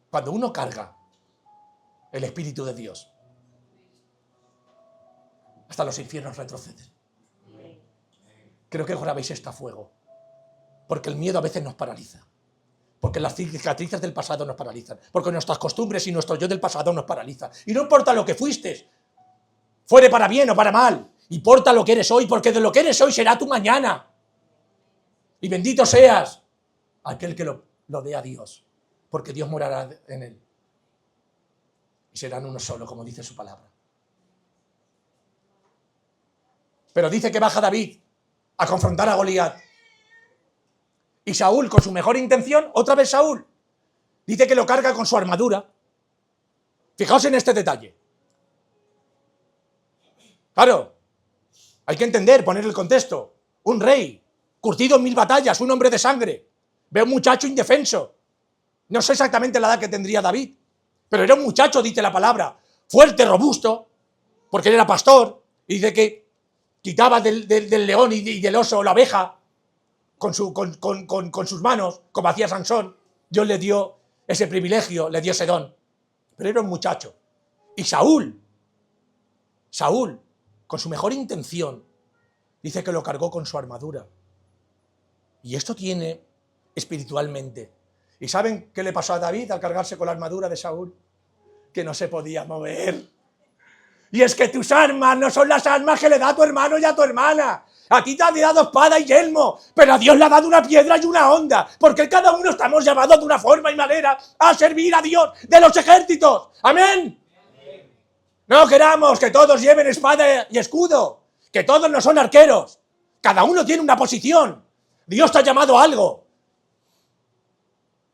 cuando uno carga el Espíritu de Dios, hasta los infiernos retroceden. Creo que grabéis esto a fuego, porque el miedo a veces nos paraliza, porque las cicatrices del pasado nos paralizan, porque nuestras costumbres y nuestro yo del pasado nos paralizan. Y no importa lo que fuiste, fuere para bien o para mal, importa lo que eres hoy, porque de lo que eres hoy será tu mañana. Y bendito seas aquel que lo dé a Dios, porque Dios morará en él. Y serán uno solo, como dice su palabra. Pero dice que baja David a confrontar a Goliat. Y Saúl, con su mejor intención, otra vez Saúl, dice que lo carga con su armadura. Fijaos en este detalle. Claro, hay que entender, poner el contexto. Un rey, curtido en 1000 batallas, un hombre de sangre. Ve a un muchacho indefenso. No sé exactamente la edad que tendría David, pero era un muchacho, dice la palabra, fuerte, robusto, porque él era pastor, y dice que quitaba del león y del oso la oveja con sus manos, como hacía Sansón. Dios le dio ese privilegio, le dio ese don. Pero era un muchacho. Y Saúl, con su mejor intención, dice que lo cargó con su armadura. Y esto tiene espiritualmente. ¿Y saben qué le pasó a David al cargarse con la armadura de Saúl? Que no se podía mover. Y es que tus armas no son las armas que le da a tu hermano y a tu hermana. A ti te ha dado espada y yelmo, pero a Dios le ha dado una piedra y una honda, porque cada uno estamos llamados de una forma y manera a servir a Dios de los ejércitos. ¡Amén! No queramos que todos lleven espada y escudo, que todos no son arqueros. Cada uno tiene una posición. Dios te ha llamado a algo.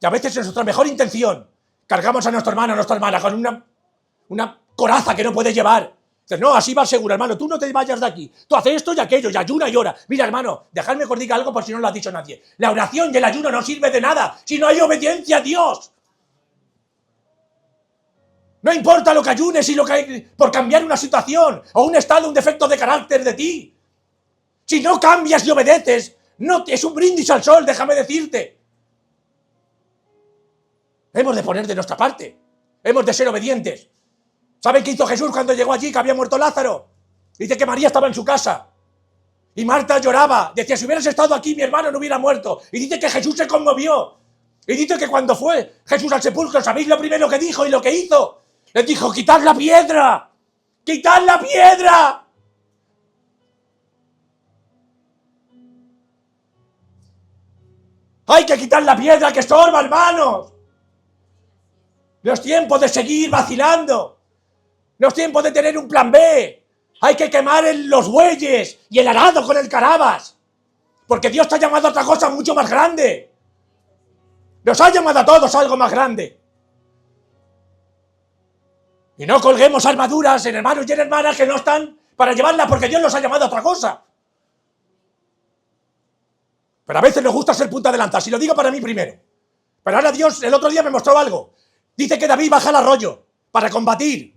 Y a veces en nuestra mejor intención cargamos a nuestro hermano, a nuestra hermana con una coraza que no puede llevar. Dices, no, así va seguro, hermano, tú no te vayas de aquí. Tú haces esto y aquello, y ayuna y ora. Mira, hermano, dejadme que os diga algo por si no lo ha dicho nadie. La oración y el ayuno no sirve de nada si no hay obediencia a Dios. No importa lo que ayunes y lo que hay por cambiar una situación o un estado, un defecto de carácter de ti. Si no cambias y obedeces, no es un brindis al sol, déjame decirte. Hemos de poner de nuestra parte. Hemos de ser obedientes. ¿Saben qué hizo Jesús cuando llegó allí, que había muerto Lázaro? Dice que María estaba en su casa. Y Marta lloraba. Decía, si hubieras estado aquí, mi hermano no hubiera muerto. Y dice que Jesús se conmovió. Y dice que cuando fue Jesús al sepulcro, ¿sabéis lo primero que dijo y lo que hizo? Les dijo, quitad la piedra. ¡Quitad la piedra! Hay que quitar la piedra que estorba, hermanos. No es tiempo de seguir vacilando. No es tiempo de tener un plan B. Hay que quemar los bueyes y el arado con el carabas. Porque Dios te ha llamado a otra cosa mucho más grande. Nos ha llamado a todos a algo más grande. Y no colguemos armaduras en hermanos y en hermanas que no están para llevarlas porque Dios nos ha llamado a otra cosa. Pero a veces nos gusta ser punta de lanza. Si lo digo para mí primero. Pero ahora Dios el otro día me mostró algo. Dice que David baja al arroyo para combatir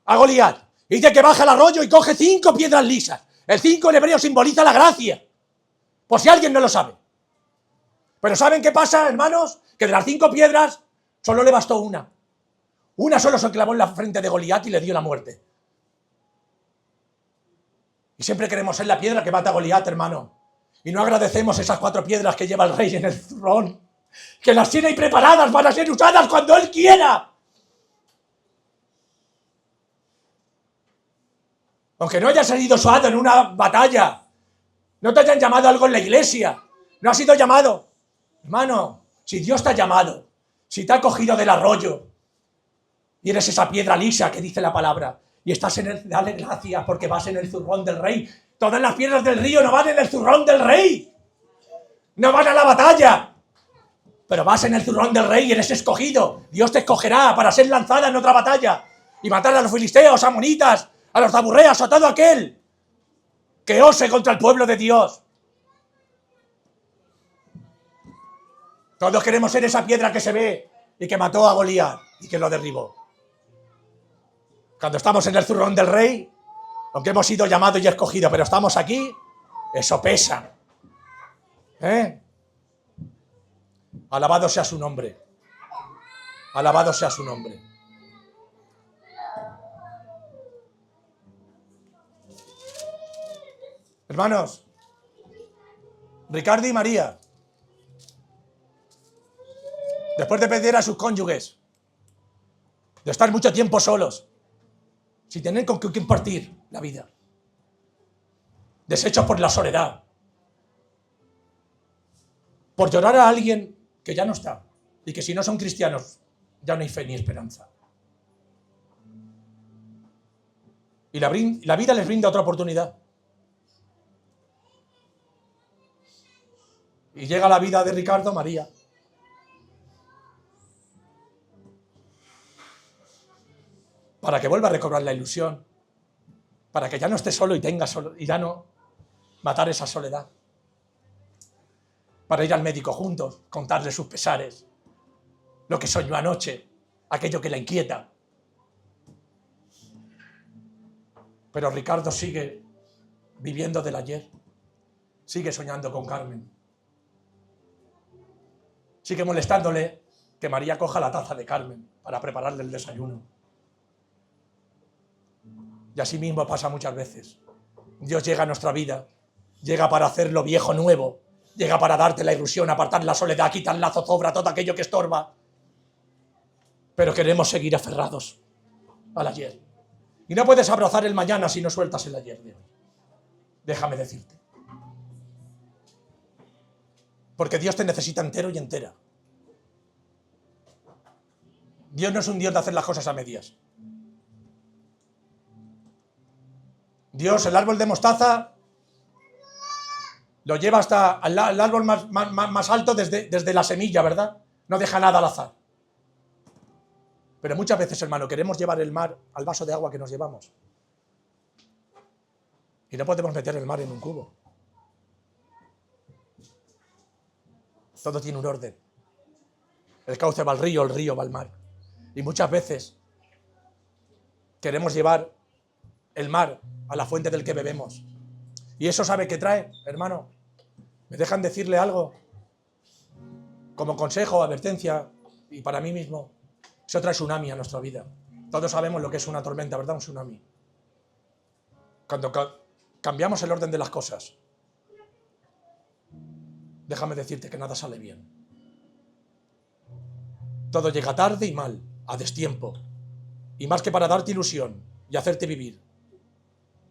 a Goliat. Dice que baja al arroyo y coge 5 piedras lisas. El 5 en hebreo simboliza la gracia. Por si alguien no lo sabe. Pero ¿saben qué pasa, hermanos? Que de las 5 piedras solo le bastó una. Una solo se clavó en la frente de Goliat y le dio la muerte. Y siempre queremos ser la piedra que mata a Goliat, hermano. Y no agradecemos esas 4 piedras que lleva el rey en el zurrón. Que las tiene ahí preparadas para ser usadas cuando él quiera. Aunque no hayas salido usado en una batalla, no te hayan llamado algo en la iglesia, no has sido llamado. Hermano, si Dios te ha llamado, si te ha cogido del arroyo, y eres esa piedra lisa que dice la palabra, y estás en el, dale gracias porque vas en el zurrón del rey. Todas las piedras del río no van en el zurrón del rey. No van a la batalla. Pero vas en el zurrón del rey y eres escogido. Dios te escogerá para ser lanzada en otra batalla y matar a los filisteos, amonitas, a los amorreos, a todo aquel que ose contra el pueblo de Dios. Todos queremos ser esa piedra que se ve y que mató a Goliat y que lo derribó. Cuando estamos en el zurrón del rey, aunque hemos sido llamados y escogidos, pero estamos aquí, eso pesa. Alabado sea su nombre. Alabado sea su nombre. Hermanos, Ricardo y María, después de perder a sus cónyuges, de estar mucho tiempo solos, sin tener con quién compartir la vida, deshechos por la soledad, por llorar a alguien que ya no está y que si no son cristianos ya no hay fe ni esperanza. Y la vida les brinda otra oportunidad. Y llega la vida de Ricardo, María. Para que vuelva a recobrar la ilusión. Para que ya no esté solo y tenga solo, y ya no matar esa soledad. Para ir al médico juntos, contarle sus pesares, lo que soñó anoche, aquello que la inquieta. Pero Ricardo sigue viviendo del ayer, sigue soñando con Carmen. Sigue molestándole que María coja la taza de Carmen para prepararle el desayuno. Y así mismo pasa muchas veces. Dios llega a nuestra vida, llega para hacer lo viejo nuevo, llega para darte la ilusión, apartar la soledad, quitar la zozobra, todo aquello que estorba. Pero queremos seguir aferrados al ayer. Y no puedes abrazar el mañana si no sueltas el ayer de hoy. Déjame decirte. Porque Dios te necesita entero y entera. Dios no es un Dios de hacer las cosas a medias. Dios, el árbol de mostaza, lo lleva hasta el árbol más alto desde la semilla, ¿verdad? No deja nada al azar. Pero muchas veces, hermano, queremos llevar el mar al vaso de agua que nos llevamos. Y no podemos meter el mar en un cubo. Todo tiene un orden. El cauce va al río, el río va al mar. Y muchas veces queremos llevar el mar a la fuente del que bebemos. ¿Y eso sabe qué trae, hermano? ¿Me dejan decirle algo? Como consejo o advertencia, y para mí mismo, eso trae tsunami a nuestra vida. Todos sabemos lo que es una tormenta, ¿verdad? Un tsunami. Cuando cambiamos el orden de las cosas, déjame decirte que nada sale bien. Todo llega tarde y mal, a destiempo. Y más que para darte ilusión y hacerte vivir,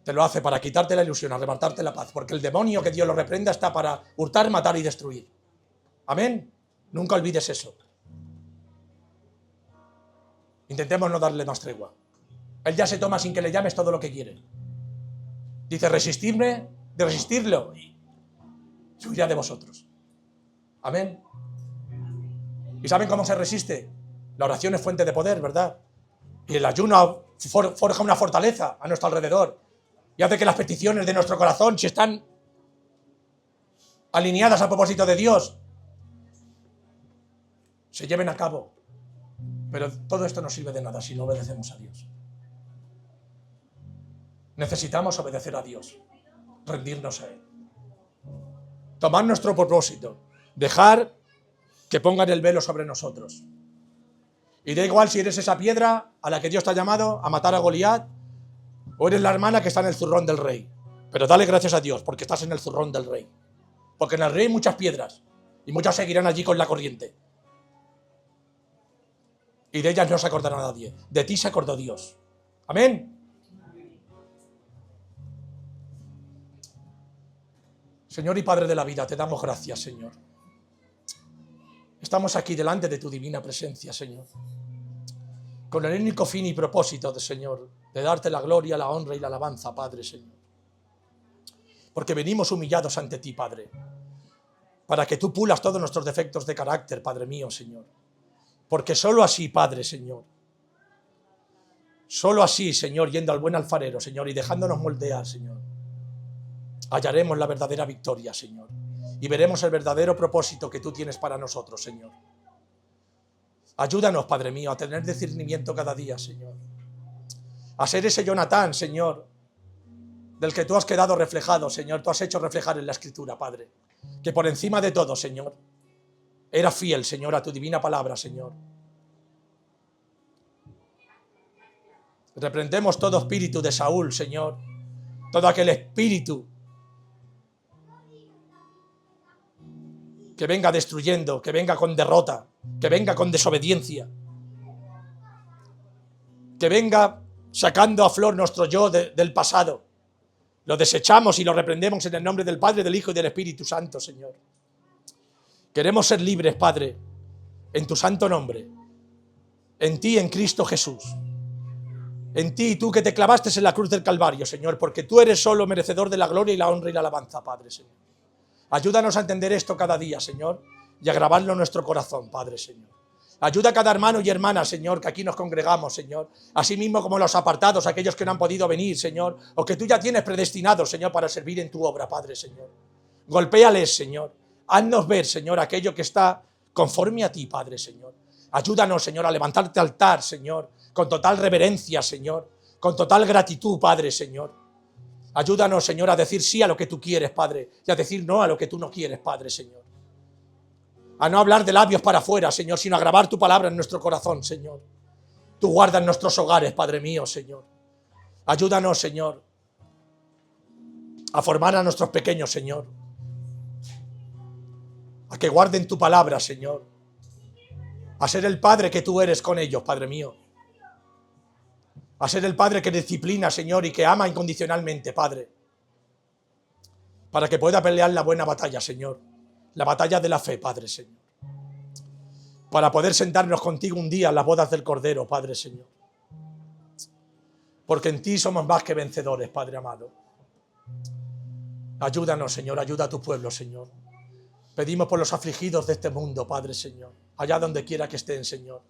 te lo hace para quitarte la ilusión, arrebatarte la paz. Porque el demonio, que Dios lo reprenda, está para hurtar, matar y destruir. Amén. Nunca olvides eso. Intentemos no darle más tregua. Él ya se toma sin que le llames todo lo que quiere. Dice, resistirme, de resistirlo, y huirá de vosotros. Amén. ¿Y saben cómo se resiste? La oración es fuente de poder, ¿verdad? Y el ayuno forja una fortaleza a nuestro alrededor y hace que las peticiones de nuestro corazón, si están alineadas al propósito de Dios, se lleven a cabo. Pero todo esto no sirve de nada si no obedecemos a Dios. Necesitamos obedecer a Dios, rendirnos a Él, tomar nuestro propósito, dejar que pongan el velo sobre nosotros. Y da igual si eres esa piedra a la que Dios te ha llamado a matar a Goliat, o eres la hermana que está en el zurrón del rey. Pero dale gracias a Dios porque estás en el zurrón del rey. Porque en el rey hay muchas piedras y muchas seguirán allí con la corriente. Y de ellas no se acordará nadie. De ti se acordó Dios. Amén. Señor y Padre de la vida, te damos gracias, Señor. Estamos aquí delante de tu divina presencia, Señor. Con el único fin y propósito, Señor, de darte la gloria, la honra y la alabanza, Padre, Señor. Porque venimos humillados ante ti, Padre, para que tú pulas todos nuestros defectos de carácter, Padre mío, Señor. Porque solo así, Padre, Señor, solo así, Señor, yendo al buen alfarero, Señor, y dejándonos moldear, Señor, hallaremos la verdadera victoria, Señor. y veremos el verdadero propósito que tú tienes para nosotros, Señor. Ayúdanos, Padre mío, a tener discernimiento cada día, Señor. A ser ese Jonatán, Señor, del que tú has quedado reflejado, Señor. Tú has hecho reflejar en la Escritura, Padre. Que por encima de todo, Señor, era fiel, Señor, a tu divina palabra, Señor. Reprendemos todo espíritu de Saúl, Señor. Todo aquel espíritu que venga destruyendo, que venga con derrota, que venga con desobediencia, que venga sacando a flor nuestro yo del pasado. Lo desechamos y lo reprendemos en el nombre del Padre, del Hijo y del Espíritu Santo, Señor. Queremos ser libres, Padre, en tu santo nombre, en ti, en Cristo Jesús. En ti, tú que te clavaste en la cruz del Calvario, Señor, porque tú eres solo merecedor de la gloria y la honra y la alabanza, Padre, Señor. Ayúdanos a entender esto cada día, Señor, y a grabarlo en nuestro corazón, Padre, Señor. Ayuda a cada hermano y hermana, Señor, que aquí nos congregamos, Señor. Así mismo como los apartados, aquellos que no han podido venir, Señor, o que tú ya tienes predestinados, Señor, para servir en tu obra, Padre, Señor. Golpéales, Señor. Haznos ver, Señor, aquello que está conforme a ti, Padre, Señor. Ayúdanos, Señor, a levantarte altar, Señor, con total reverencia, Señor, con total gratitud, Padre, Señor. Ayúdanos, Señor, a decir sí a lo que tú quieres, Padre, y a decir no a lo que tú no quieres, Padre, Señor. A no hablar de labios para afuera, Señor, sino a grabar tu palabra en nuestro corazón, Señor. Tú guardas nuestros hogares, Padre mío, Señor. Ayúdanos, Señor, a formar a nuestros pequeños, Señor. A que guarden tu palabra, Señor. A ser el Padre que tú eres con ellos, Padre mío. A ser el Padre que disciplina, Señor, y que ama incondicionalmente, Padre. Para que pueda pelear la buena batalla, Señor. La batalla de la fe, Padre, Señor. Para poder sentarnos contigo un día en las bodas del Cordero, Padre, Señor. Porque en ti somos más que vencedores, Padre amado. Ayúdanos, Señor, ayuda a tu pueblo, Señor. Pedimos por los afligidos de este mundo, Padre, Señor. Allá donde quiera que estén, Señor.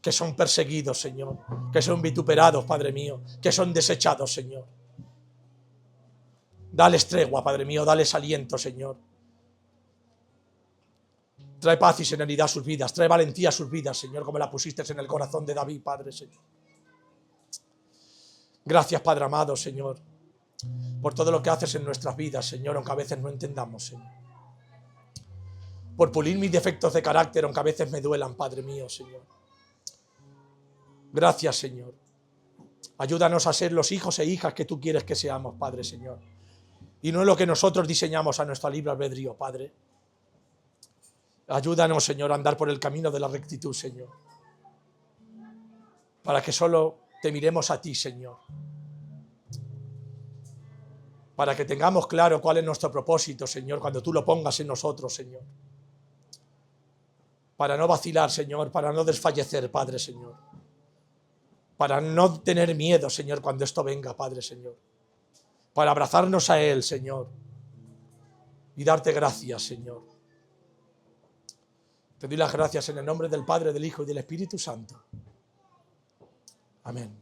Que son perseguidos, Señor, que son vituperados, Padre mío, que son desechados, Señor. Dales tregua, Padre mío, dales aliento, Señor. Trae paz y serenidad a sus vidas, trae valentía a sus vidas, Señor, como la pusiste en el corazón de David, Padre, Señor. Gracias, Padre amado, Señor, por todo lo que haces en nuestras vidas, Señor, aunque a veces no entendamos, Señor. Por pulir mis defectos de carácter, aunque a veces me duelan, Padre mío, Señor. Gracias, Señor. Ayúdanos a ser los hijos e hijas que tú quieres que seamos, Padre, Señor. Y no lo que nosotros diseñamos a nuestra libre albedrío, Padre. Ayúdanos, Señor, a andar por el camino de la rectitud, Señor. Para que solo te miremos a ti, Señor. Para que tengamos claro cuál es nuestro propósito, Señor, cuando tú lo pongas en nosotros, Señor. Para no vacilar, Señor, para no desfallecer, Padre, Señor. Para no tener miedo, Señor, cuando esto venga, Padre, Señor. Para abrazarnos a Él, Señor. Y darte gracias, Señor. Te doy las gracias en el nombre del Padre, del Hijo y del Espíritu Santo. Amén.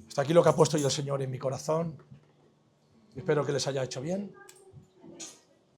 Hasta aquí lo que ha puesto yo el Señor en mi corazón. Espero que les haya hecho bien.